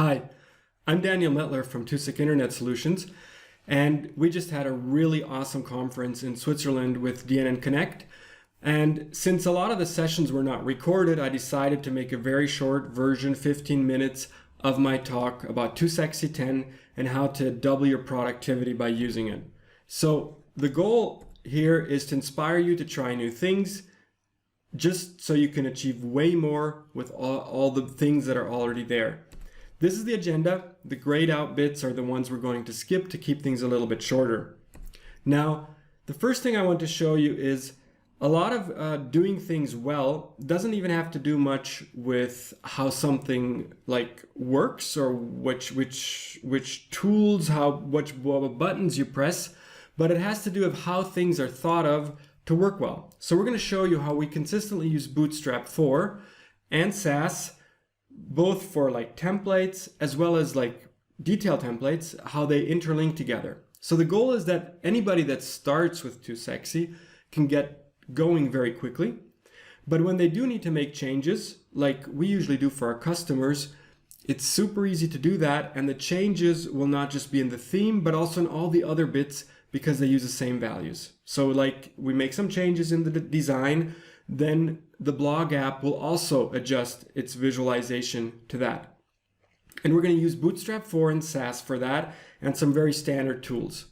Hi, I'm Daniel Mettler from Tusik Internet Solutions, and we just had a really awesome conference in Switzerland with DNN Connect. And since a lot of the sessions were not recorded, I decided to make a very short version, 15 minutes, of my talk about 2Sexy10 and how to double your productivity by using it. So the goal here is to inspire you to try new things, just so you can achieve way more with all the things that are already there. This is the agenda. The grayed out bits are the ones we're going to skip to keep things a little bit shorter. Now, the first thing I want to show you is a lot of doing things well doesn't even have to do much with how something like works or which tools, which buttons you press, but it has to do with how things are thought of to work well. So we're going to show you how we consistently use Bootstrap4 and SASS, both for like templates as well as like detail templates, how they interlink together. So the goal is that anybody that starts with 2Sexy can get going very quickly. But when they do need to make changes, like we usually do for our customers, it's super easy to do that. And the changes will not just be in the theme, but also in all the other bits because they use the same values. So like we make some changes in the design, then the blog app will also adjust its visualization to that. And we're going to use Bootstrap4 and SASS for that and some very standard tools.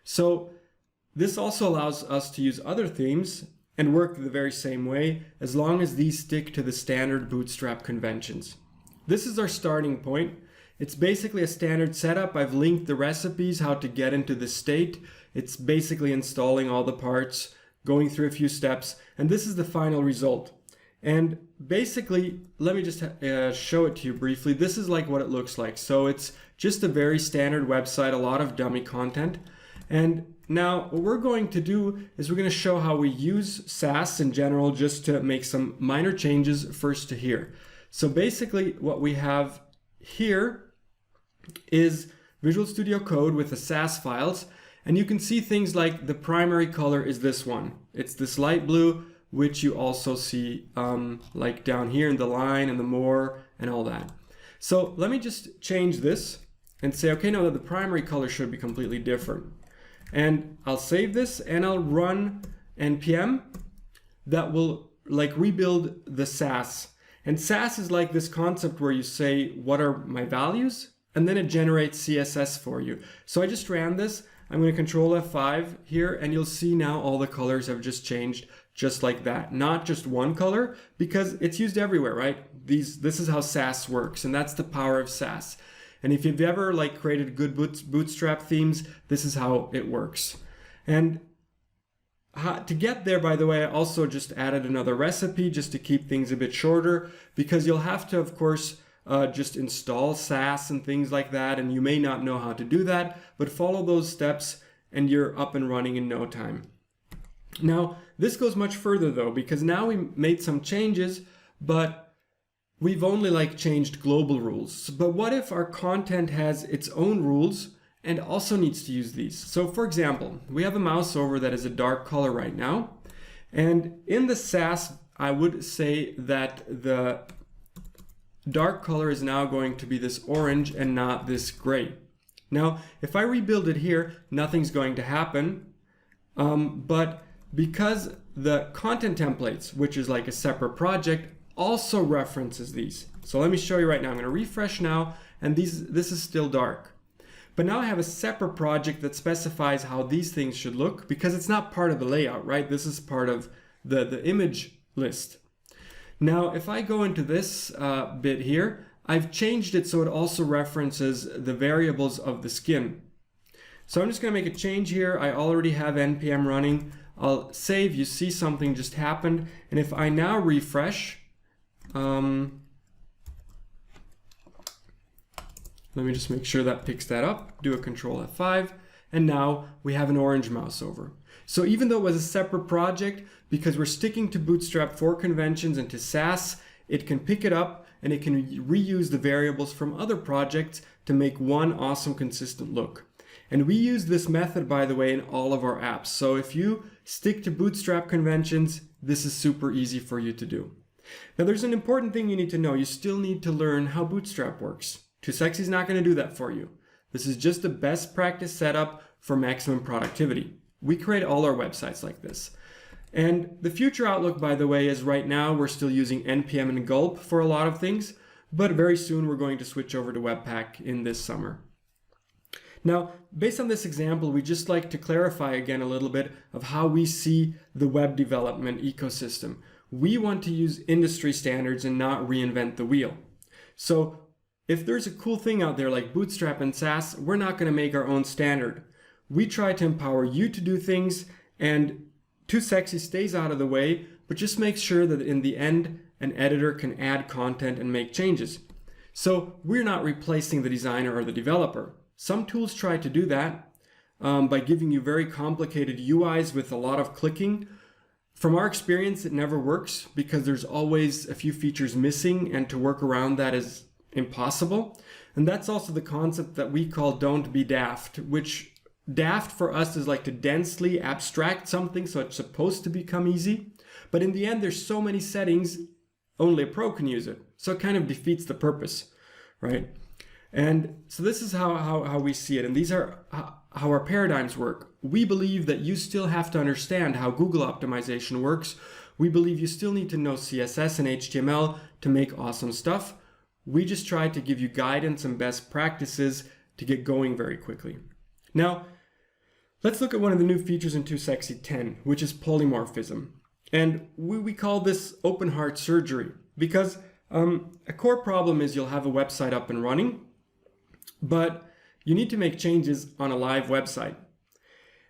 So this also allows us to use other themes and work the very same way as long as these stick to the standard Bootstrap conventions. This is our starting point. It's basically a standard setup. I've linked the recipes, how to get into the state. It's basically installing all the parts, going through a few steps, and this is the final result. And basically, let me just show it to you briefly. This is like what it looks like. So it's just a very standard website, a lot of dummy content. And now what we're going to do is we're going to show how we use SASS in general just to make some minor changes first to here. So basically what we have here is Visual Studio Code with the SASS files. And you can see things like the primary color is this one. It's this light blue, which you also see like down here in the line and the more and all that. So let me just change this and say, okay, no, the primary color should be completely different. And I'll save this and I'll run npm. That will like rebuild the SASS. And SASS is like this concept where you say, what are my values? And then it generates CSS for you. So I just ran this. I'm going to control F5 here, and you'll see now all the colors have just changed just like that. Not just one color, because it's used everywhere, right? This is how SASS works, and that's the power of SASS. And if you've ever like created good Bootstrap themes, this is how it works. And to get there, by the way, I also just added another recipe just to keep things a bit shorter, because you'll have to, of course, just install SASS and things like that, and you may not know how to do that, but follow those steps and you're up and running in no time. Now, this goes much further though, because now we made some changes, but we've only like changed global rules. But what if our content has its own rules and also needs to use these? So for example, we have a mouse over that is a dark color right now. And in the SASS, I would say that the dark color is now going to be this orange and not this gray. Now, if I rebuild it here, nothing's going to happen. But because the content templates, which is like a separate project, also references these. So let me show you right now. I'm going to refresh now, and this is still dark. But now I have a separate project that specifies how these things should look, because it's not part of the layout, right? This is part of the image list. Now, if I go into this bit here, I've changed it so it also references the variables of the skin. So I'm just going to make a change here. I already have npm running. I'll save. You see something just happened. And if I now refresh, let me just make sure that picks that up. Do a control F5. And now we have an orange mouse over. So even though it was a separate project, because we're sticking to Bootstrap4 conventions and to SASS, it can pick it up and it can reuse the variables from other projects to make one awesome consistent look. And we use this method, by the way, in all of our apps. So if you stick to Bootstrap conventions, this is super easy for you to do. Now there's an important thing you need to know. You still need to learn how Bootstrap works. 2Sexy is not going to do that for you. This is just the best practice setup for maximum productivity. We create all our websites like this. And the future outlook, by the way, is right now we're still using NPM and Gulp for a lot of things, but very soon we're going to switch over to Webpack in this summer. Now, based on this example, we just like to clarify again a little bit of how we see the web development ecosystem. We want to use industry standards and not reinvent the wheel. So if there's a cool thing out there like Bootstrap and SASS, we're not going to make our own standard. We try to empower you to do things, and 2Sexy stays out of the way, but just makes sure that in the end, an editor can add content and make changes. So we're not replacing the designer or the developer. Some tools try to do that by giving you very complicated UIs with a lot of clicking. From our experience, it never works because there's always a few features missing, and to work around that is impossible. And that's also the concept that we call don't be daft, which daft for us is like to densely abstract something so it's supposed to become easy. But in the end, there's so many settings, only a pro can use it. So it kind of defeats the purpose, right? And so this is how we see it. And these are how our paradigms work. We believe that you still have to understand how Google optimization works. We believe you still need to know CSS and HTML to make awesome stuff. We just try to give you guidance and best practices to get going very quickly. Now, let's look at one of the new features in 2Sexy 10, which is polymorphism. And we call this open heart surgery because a core problem is you'll have a website up and running, but you need to make changes on a live website.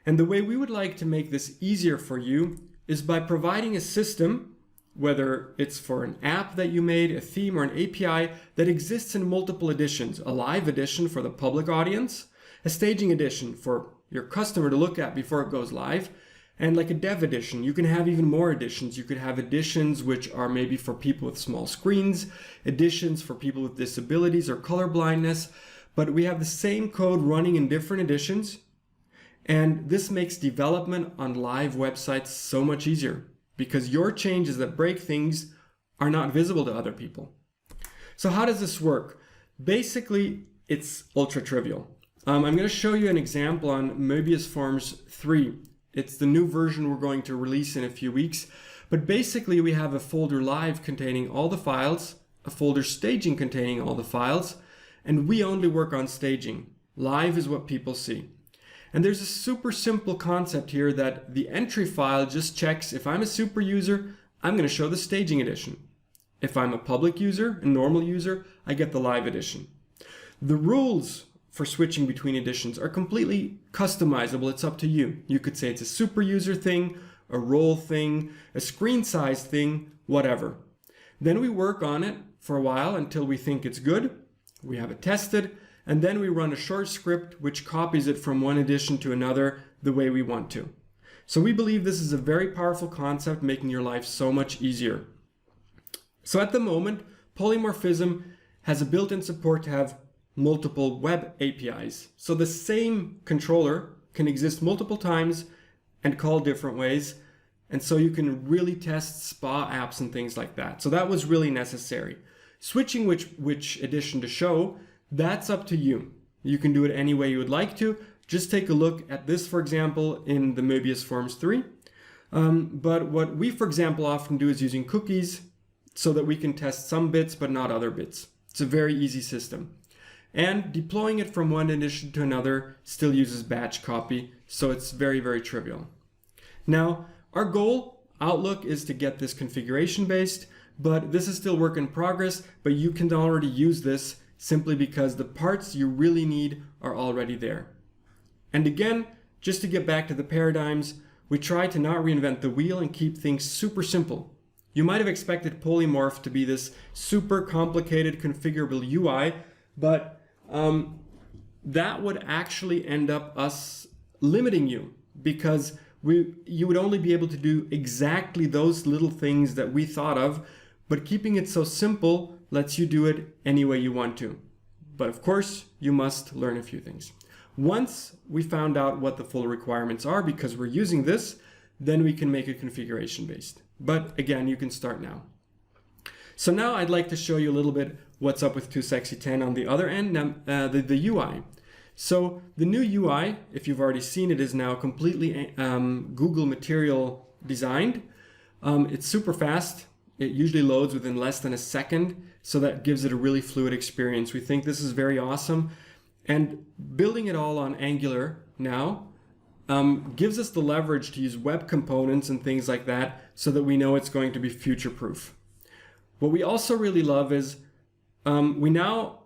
And the way we would like to make this easier for you is by providing a system, whether it's for an app that you made, a theme, or an API that exists in multiple editions, a live edition for the public audience, a staging edition for your customer to look at before it goes live, and like a dev edition. You can have even more editions. You could have editions which are maybe for people with small screens, editions for people with disabilities or color blindness, but we have the same code running in different editions, and this makes development on live websites so much easier because your changes that break things are not visible to other people. So how does this work? Basically, it's ultra trivial. I'm going to show you an example on Möbius Forms 3. It's the new version we're going to release in a few weeks. But basically, we have a folder live containing all the files, a folder staging containing all the files, and we only work on staging. Live is what people see. And there's a super simple concept here that the entry file just checks if I'm a super user, I'm going to show the staging edition. If I'm a public user, a normal user, I get the live edition. The rules for switching between editions are completely customizable. It's up to you. You could say it's a super user thing, a role thing, a screen size thing, whatever. Then we work on it for a while until we think it's good. We have it tested, and then we run a short script which copies it from one edition to another the way we want to. So we believe this is a very powerful concept, making your life so much easier. So at the moment, Polymorphism has a built-in support to have multiple web APIs. So the same controller can exist multiple times and call different ways. And so you can really test spa apps and things like that. So that was really necessary. Switching which edition to show, that's up to you. You can do it any way you would like to. Just take a look at this, for example, in the Möbius Forms 3. But what we, for example, often do is using cookies so that we can test some bits but not other bits. It's a very easy system. And deploying it from one edition to another still uses batch copy, so it's very, very trivial. Now, our goal, Outlook, is to get this configuration based, but this is still work in progress, but you can already use this simply because the parts you really need are already there. And again, just to get back to the paradigms, we try to not reinvent the wheel and keep things super simple. You might have expected Polymorph to be this super complicated configurable UI, but that would actually end up us limiting you because you would only be able to do exactly those little things that we thought of, but keeping it so simple lets you do it any way you want to. But of course, you must learn a few things. Once we found out what the full requirements are, because we're using this, then we can make it configuration based. But again, you can start now. So now I'd like to show you a little bit what's up with 2sexy10 on the other end, the UI. So the new UI, if you've already seen it, is now completely Google material designed. It's super fast. It usually loads within less than a second, so that gives it a really fluid experience. We think this is very awesome. And building it all on Angular now gives us the leverage to use web components and things like that so that we know it's going to be future-proof. What we also really love is we now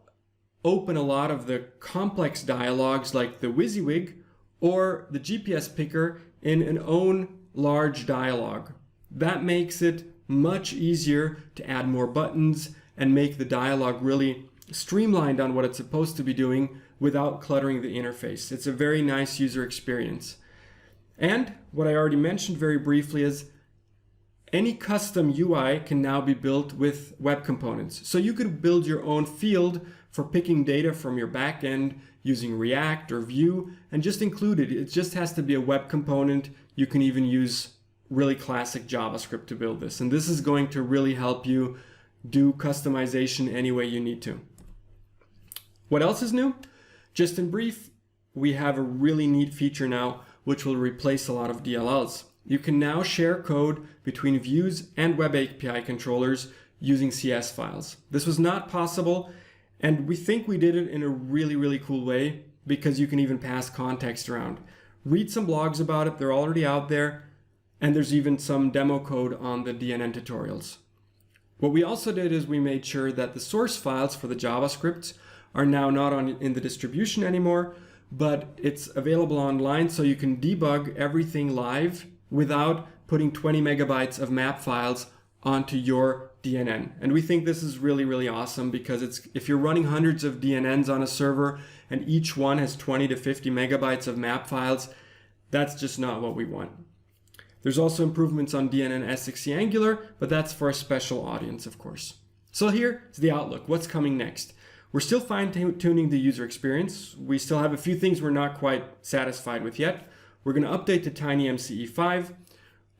open a lot of the complex dialogues like the WYSIWYG or the GPS picker in an own large dialogue. That makes it much easier to add more buttons and make the dialogue really streamlined on what it's supposed to be doing without cluttering the interface. It's a very nice user experience. And what I already mentioned very briefly is any custom UI can now be built with web components. So you could build your own field for picking data from your backend using React or Vue and just include it. It just has to be a web component. You can even use really classic JavaScript to build this. And this is going to really help you do customization any way you need to. What else is new? Just in brief, we have a really neat feature now which will replace a lot of DLLs. You can now share code between views and web API controllers using CS files. This was not possible, and we think we did it in a really, really cool way because you can even pass context around. Read some blogs about it, they're already out there, and there's even some demo code on the DNN tutorials. What we also did is we made sure that the source files for the JavaScripts are now not in the distribution anymore, but it's available online so you can debug everything live without putting 20 megabytes of map files onto your DNN. And we think this is really, really awesome because if you're running hundreds of DNNs on a server and each one has 20 to 50 megabytes of map files, that's just not what we want. There's also improvements on DNN-SXE Angular, but that's for a special audience, of course. So here's the outlook. What's coming next? We're still fine-tuning the user experience. We still have a few things we're not quite satisfied with yet. We're going to update to TinyMCE5.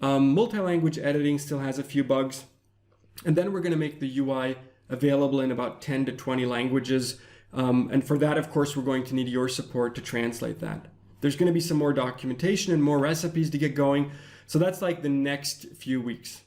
Multi-language editing still has a few bugs. And then we're going to make the UI available in about 10 to 20 languages. And for that, of course, we're going to need your support to translate that. There's going to be some more documentation and more recipes to get going. So that's like the next few weeks.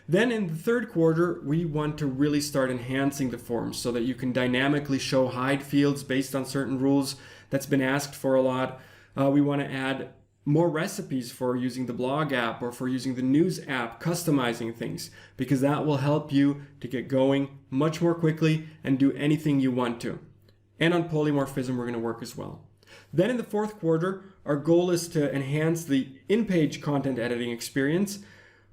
Then in the third quarter, we want to really start enhancing the forms so that you can dynamically show hide fields based on certain rules. That's been asked for a lot. We want to add more recipes for using the blog app or for using the news app, customizing things, because that will help you to get going much more quickly and do anything you want to. And on polymorphism, we're going to work as well. Then in the fourth quarter, our goal is to enhance the in-page content editing experience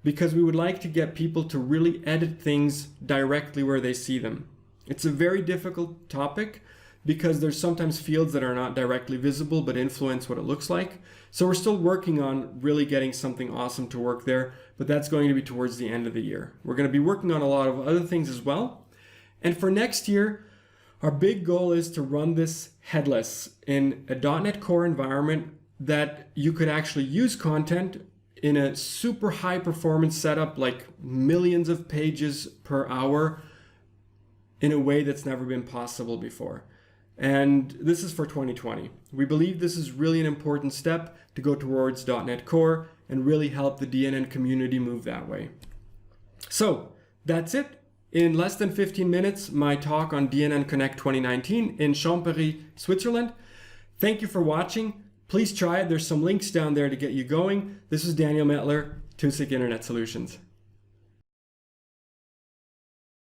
because we would like to get people to really edit things directly where they see them. It's a very difficult topic because there's sometimes fields that are not directly visible but influence what it looks like. So we're still working on really getting something awesome to work there, but that's going to be towards the end of the year. We're going to be working on a lot of other things as well. And for next year, our big goal is to run this headless in a .NET Core environment that you could actually use content in a super high performance setup, like millions of pages per hour, in a way that's never been possible before. And this is for 2020. We believe this is really an important step to go towards .NET Core and really help the DNN community move that way. So that's it. In less than 15 minutes, my talk on DNN Connect 2019 in Champery, Switzerland. Thank you for watching. Please try it. There's some links down there to get you going. This is Daniel Mettler, 2SIG Internet Solutions.